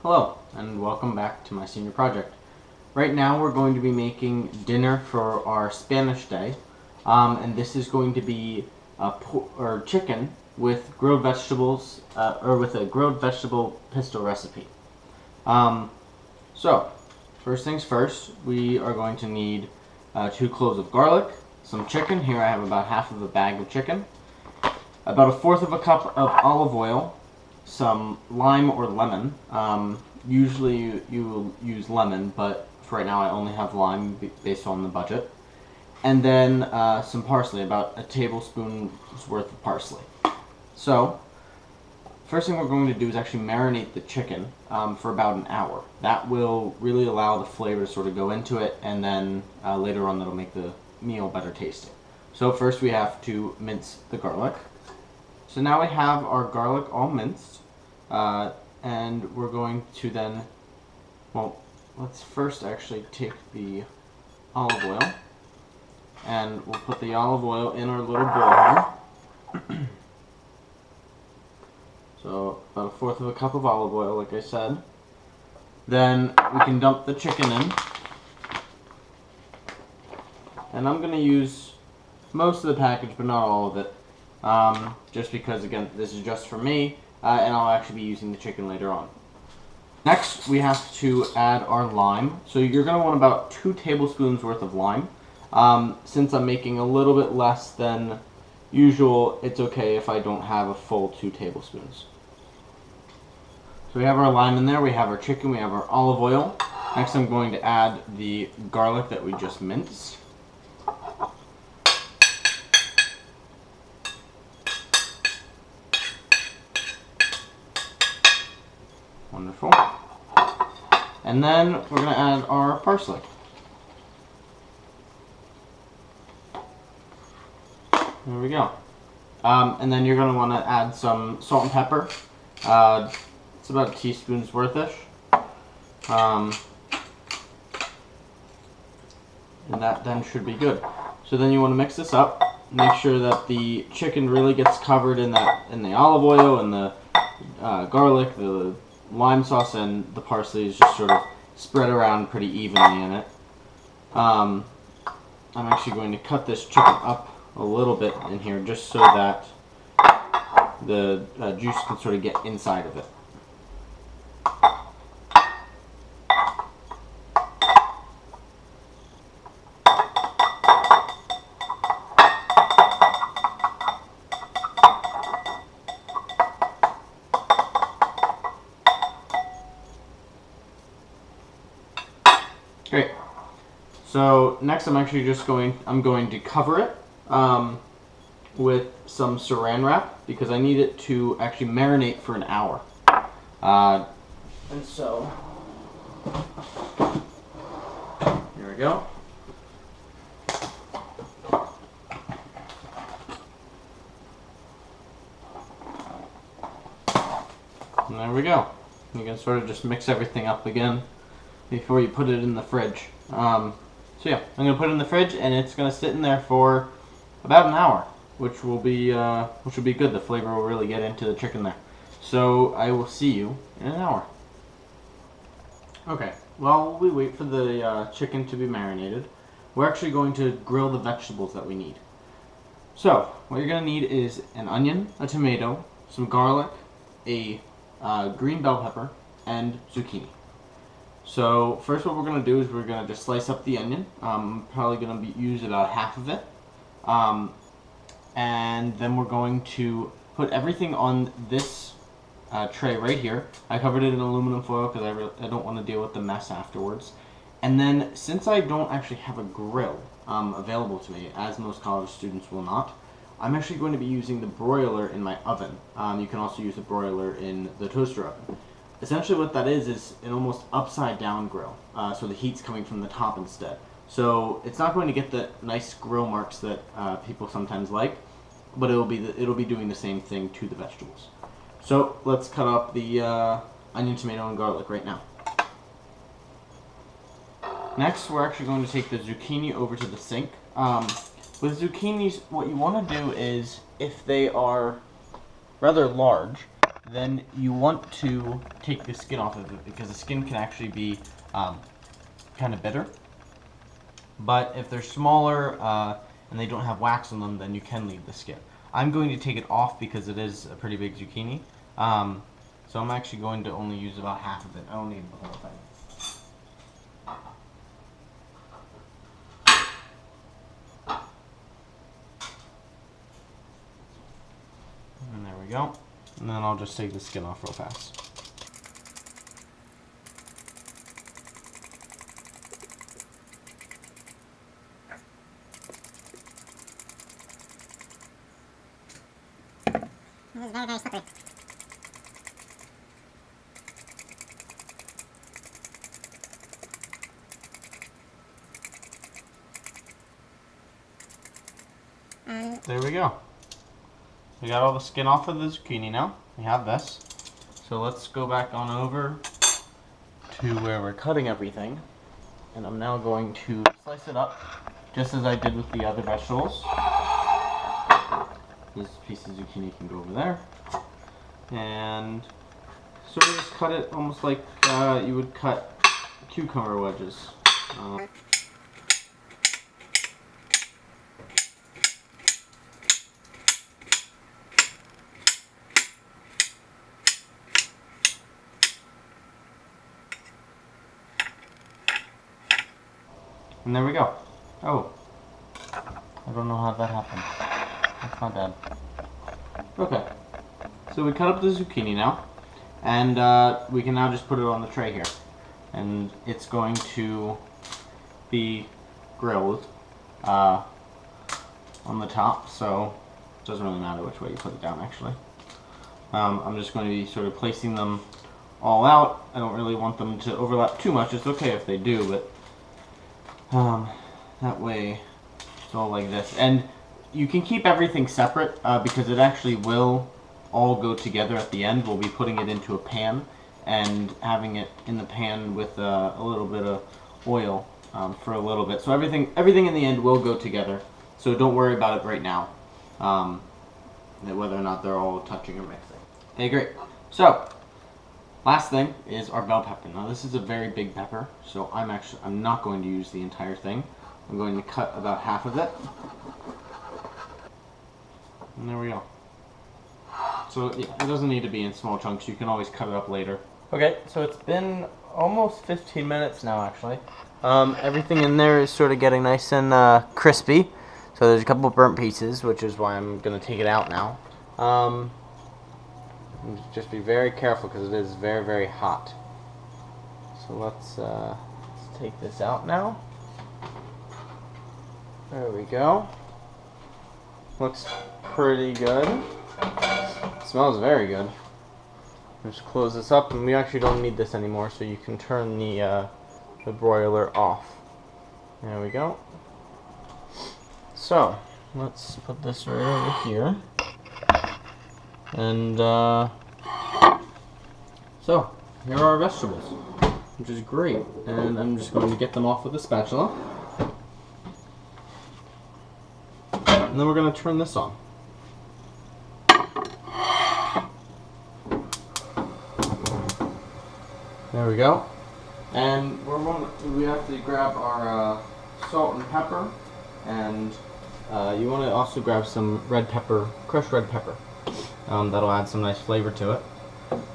Hello, and welcome back to my senior project. Right now we're going to be making dinner for our Spanish day, and this is going to be chicken with grilled vegetables, or with a grilled vegetable pisto recipe. So, first things first, we are going to need 2 cloves of garlic, some chicken. Here I have about half of a bag of chicken, about a fourth of a cup of olive oil, some lime or lemon. Usually you will use lemon, but for right now I only have lime based on the budget. And then some parsley, about a tablespoon's worth of parsley. So, first thing we're going to do is actually marinate the chicken for about an hour. That will really allow the flavor to sort of go into it, and then later on that'll make the meal better tasting. So first we have to mince the garlic. So now we have our garlic all minced, and we're going to then, well, let's first actually take the olive oil, and we'll put the olive oil in our little bowl here. So about a fourth of a cup of olive oil, like I said. Then we can dump the chicken in, and I'm going to use most of the package, but not all of it. Just because, again, this is just for me, and I'll actually be using the chicken later on. Next, we have to add our lime. So you're going to want about 2 tablespoons worth of lime. Since I'm making a little bit less than usual, it's okay if I don't have a full 2 tablespoons. So we have our lime in there, we have our chicken, we have our olive oil. Next I'm going to add the garlic that we just minced. Wonderful. And then we're going to add our parsley. There we go. And then you're going to want to add some salt and pepper. It's about a teaspoon's worth-ish. And that then should be good. So then you want to mix this up. Make sure that the chicken really gets covered in the olive oil and the garlic, the lime sauce, and the parsley is just sort of spread around pretty evenly in it. I'm actually going to cut this chicken up a little bit in here just so that the juice can sort of get inside of it. Great. So next I'm actually just going to cover it with some saran wrap because I need it to actually marinate for an hour. And so here we go. And there we go. You can sort of just mix everything up again before you put it in the fridge. So yeah, I'm going to put it in the fridge, and it's going to sit in there for about an hour, which will be good. The flavor will really get into the chicken there. So I will see you in an hour. Okay, while we wait for the chicken to be marinated, we're actually going to grill the vegetables that we need. So what you're going to need is an onion, a tomato, some garlic, a green bell pepper, and zucchini. So first what we're going to do is we're going to just slice up the onion. I'm probably going to use about half of it. And then we're going to put everything on this tray right here. I covered it in aluminum foil because I don't want to deal with the mess afterwards. And then since I don't actually have a grill available to me, as most college students will not, I'm actually going to be using the broiler in my oven. You can also use the broiler in the toaster oven. Essentially what that is an almost upside down grill, so the heat's coming from the top instead. So it's not going to get the nice grill marks that people sometimes like, but it'll be doing the same thing to the vegetables. So let's cut up the onion, tomato, and garlic right now. Next, we're actually going to take the zucchini over to the sink. With zucchinis, what you want to do is, if they are rather large, then you want to take the skin off of it because the skin can actually be kind of bitter. But if they're smaller and they don't have wax on them, then you can leave the skin. I'm going to take it off because it is a pretty big zucchini. So I'm actually going to only use about half of it. I don't need the whole thing. And there we go. And then I'll just take the skin off real fast. This is very, very slippery. There we go. We got all the skin off of the zucchini now. We have this. So let's go back on over to where we're cutting everything. And I'm now going to slice it up, just as I did with the other vegetables. This piece of zucchini can go over there. And sort of just cut it almost like you would cut cucumber wedges. And there we go. Oh, I don't know how that happened. That's not bad. Okay, so we cut up the zucchini now, and we can now just put it on the tray here. And it's going to be grilled on the top, so it doesn't really matter which way you put it down actually. I'm just going to be sort of placing them all out. I don't really want them to overlap too much. It's okay if they do, but that way it's all like this. And you can keep everything separate because it actually will all go together at the end. We'll be putting it into a pan and having it in the pan with a little bit of oil for a little bit. So everything in the end will go together. So don't worry about it right now, whether or not they're all touching or mixing. Okay, great. So last thing is our bell pepper. Now this is a very big pepper, so I'm not going to use the entire thing. I'm going to cut about half of it. And there we go. So yeah, it doesn't need to be in small chunks. You can always cut it up later. Okay, so it's been almost 15 minutes now actually. Everything in there is sort of getting nice and crispy. So there's a couple of burnt pieces, which is why I'm going to take it out now. Just be very careful because it is very, very hot. So let's take this out now. There we go. Looks pretty good. Smells very good. Just close this up, and we actually don't need this anymore, so you can turn the broiler off. There we go. So let's put this right over here. And so here are our vegetables, which is great. And I'm just going to get them off with a spatula. And then we're going to turn this on. There we go. And we have to grab our salt and pepper, and you want to also grab some red pepper, crushed red pepper. That'll add some nice flavor to it.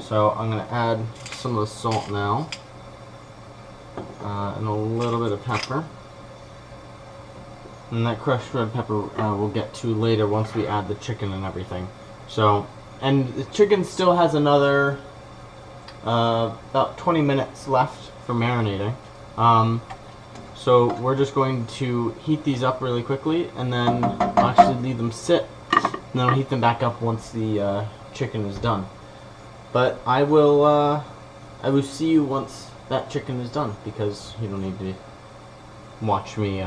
So I'm going to add some of the salt now, and a little bit of pepper. And that crushed red pepper we'll get to later once we add the chicken and everything. So, and the chicken still has another about 20 minutes left for marinating. So we're just going to heat these up really quickly, and then I'll actually leave them sit, and then I'll heat them back up once the chicken is done. But I will see you once that chicken is done, because you don't need to watch me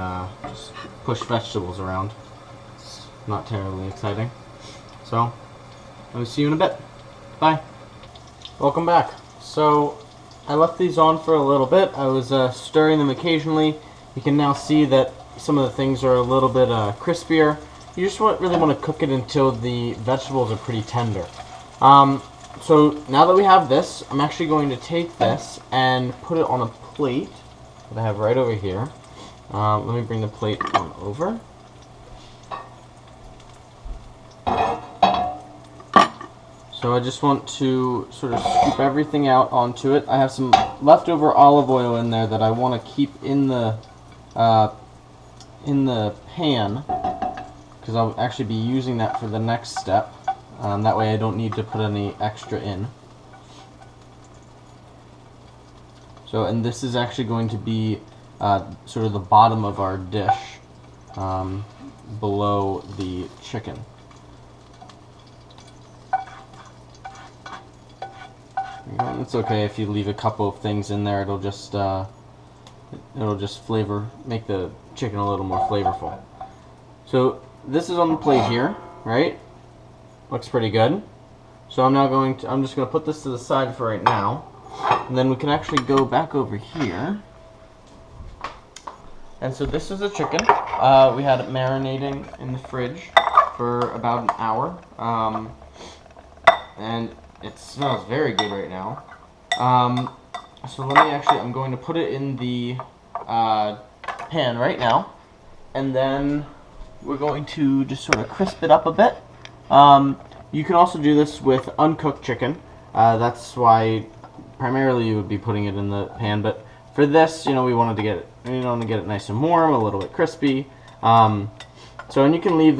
just push vegetables around. It's not terribly exciting. So I will see you in a bit. Bye. Welcome back. So I left these on for a little bit. I was stirring them occasionally. You can now see that some of the things are a little bit crispier. You just really want to cook it until the vegetables are pretty tender. So now that we have this, I'm actually going to take this and put it on a plate that I have right over here. Let me bring the plate on over. So I just want to sort of scoop everything out onto it. I have some leftover olive oil in there that I want to keep in the pan, because I'll actually be using that for the next step. That way I don't need to put any extra in. So, and this is actually going to be sort of the bottom of our dish, below the chicken. It's okay if you leave a couple of things in there. It'll just make the chicken a little more flavorful. So this is on the plate here, right? Looks pretty good. So I'm just going to put this to the side for right now, and then we can actually go back over here. And so this is a chicken. We had it marinating in the fridge for about an hour, and it smells very good right now. So I'm going to put it in the pan right now, and then we're going to just sort of crisp it up a bit. You can also do this with uncooked chicken. That's why primarily you would be putting it in the pan, but for this, we wanted to get it nice and warm, a little bit crispy. So, and you can leave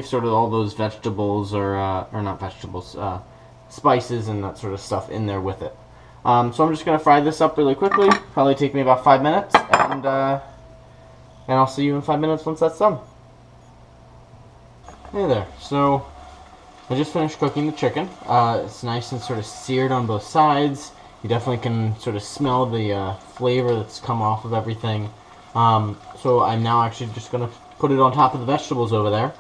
sort of all those vegetables or not vegetables, spices and that sort of stuff in there with it. So I'm just going to fry this up really quickly. Probably take me about 5 minutes, and I'll see you in 5 minutes once that's done. Hey there. So I just finished cooking the chicken. It's nice and sort of seared on both sides. You definitely can sort of smell the flavor that's come off of everything. So I'm now actually just going to put it on top of the vegetables over there,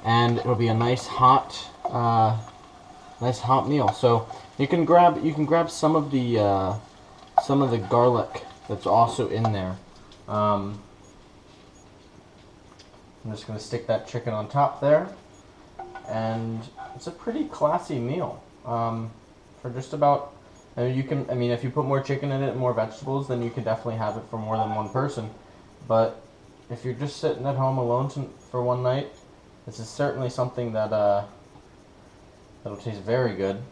and it'll be a nice hot meal. So you can grab some of the garlic that's also in there. I'm just going to stick that chicken on top there, and it's a pretty classy meal. For just about, if you put more chicken in it and more vegetables, then you can definitely have it for more than one person. But if you're just sitting at home alone for one night, this is certainly something that that'll taste very good,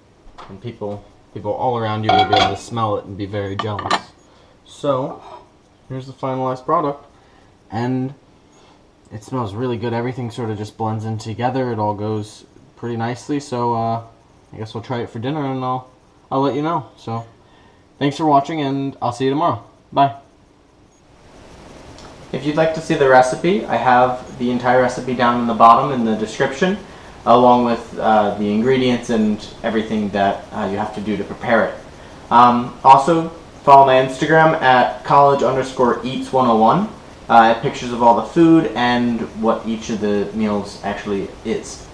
and people all around you will be able to smell it and be very jealous. So here's the finalized product, and it smells really good. Everything sort of just blends in together. It all goes pretty nicely. So I guess we'll try it for dinner, and I'll let you know. So thanks for watching, and I'll see you tomorrow. Bye. If you'd like to see the recipe, I have the entire recipe down in the bottom in the description, along with the ingredients and everything that you have to do to prepare it. Also, follow my Instagram at college_eats101. I have pictures of all the food and what each of the meals actually is.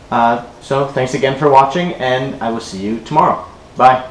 So thanks again for watching, and I will see you tomorrow. Bye.